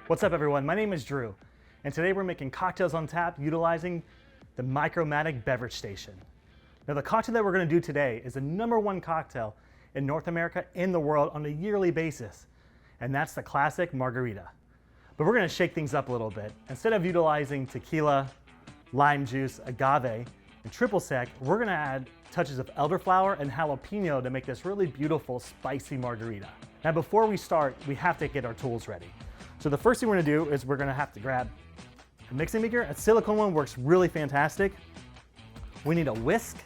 What's up everyone, my name is Drew, and today we're making cocktails on tap utilizing the Micro Matic beverage station. Now the cocktail that we're going to do today is the #1 cocktail in North America and the world on a yearly basis, and that's the classic Margarita. But we're going to shake things up a little bit. Instead of utilizing tequila, lime juice, agave, and triple sec, we're going to add touches of elderflower and jalapeno to make this really beautiful spicy margarita. Now before we start, we have to get our tools ready. So the first thing we're going to do is we're going to have to grab a mixing maker. A silicone one works really fantastic. We need a whisk,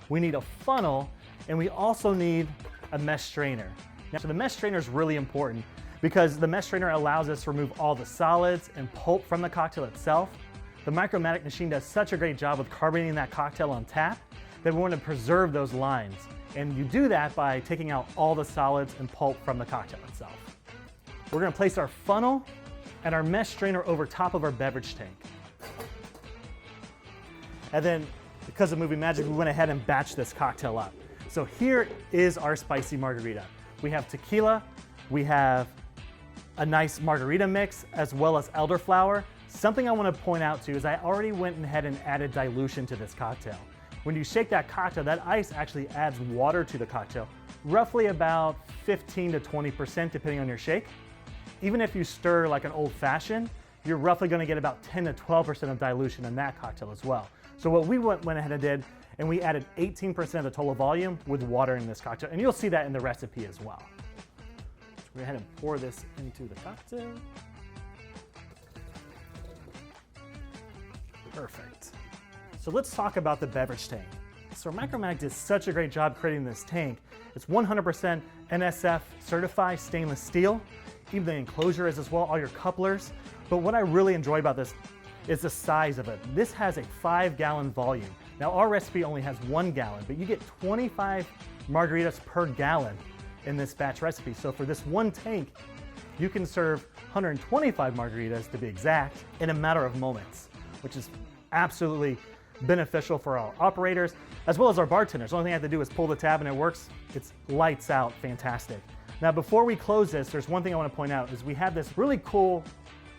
we need a funnel, and we also need a mesh strainer. Now, so the mesh strainer is really important because the mesh strainer allows us to remove all the solids and pulp from the cocktail itself. The Micro Matic machine does such a great job with carbonating that cocktail on tap that we want to preserve those lines. And you do that by taking out all the solids and pulp from the cocktail itself. We're going to place our funnel and our mesh strainer over top of our beverage tank. And then, because of movie magic, we went ahead and batched this cocktail up. So here is our spicy margarita. We have tequila, we have a nice margarita mix, as well as elderflower. Something I want to point out too is I already went ahead and added dilution to this cocktail. When you shake that cocktail, that ice actually adds water to the cocktail, roughly about 15 to 20% depending on your shake. Even if you stir like an old fashioned, you're roughly going to get about 10 to 12% of dilution in that cocktail as well. So what we went ahead and did, and we added 18% of the total volume with water in this cocktail, and you'll see that in the recipe as well. So go ahead and pour this into the cocktail. Perfect. So let's talk about the beverage tank. So Micro Matic did such a great job creating this tank. It's 100% NSF certified stainless steel. Even the enclosure is as well, all your couplers. But what I really enjoy about this is the size of it. This has a 5-gallon volume. Now our recipe only has 1 gallon, but you get 25 margaritas per gallon in this batch recipe. So for this one tank, you can serve 125 margaritas to be exact in a matter of moments, which is absolutely beneficial for our operators as well as our bartenders. The only thing I have to do is pull the tab and it works. It's lights out fantastic. Now before we close this, there's one thing I want to point out is we have this really cool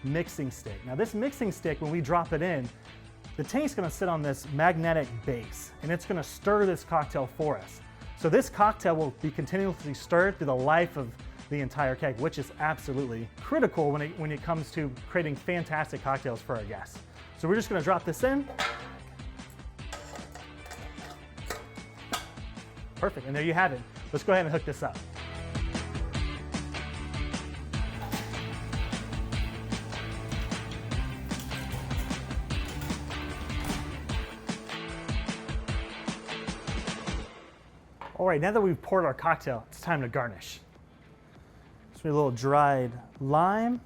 mixing stick. Now this mixing stick, when we drop it in, the tank's going to sit on this magnetic base and it's going to stir this cocktail for us. So this cocktail will be continuously stirred through the life of the entire keg, which is absolutely critical when it comes to creating fantastic cocktails for our guests. So we're just going to drop this in. Perfect, and there you have it. Let's go ahead and hook this up. All right, now that we've poured our cocktail, it's time to garnish. So we have a little dried lime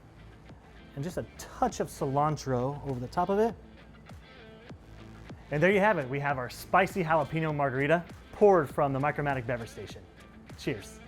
and just a touch of cilantro over the top of it. And there you have it. We have our spicy jalapeno margarita poured from the Micro Matic beverage station. Cheers.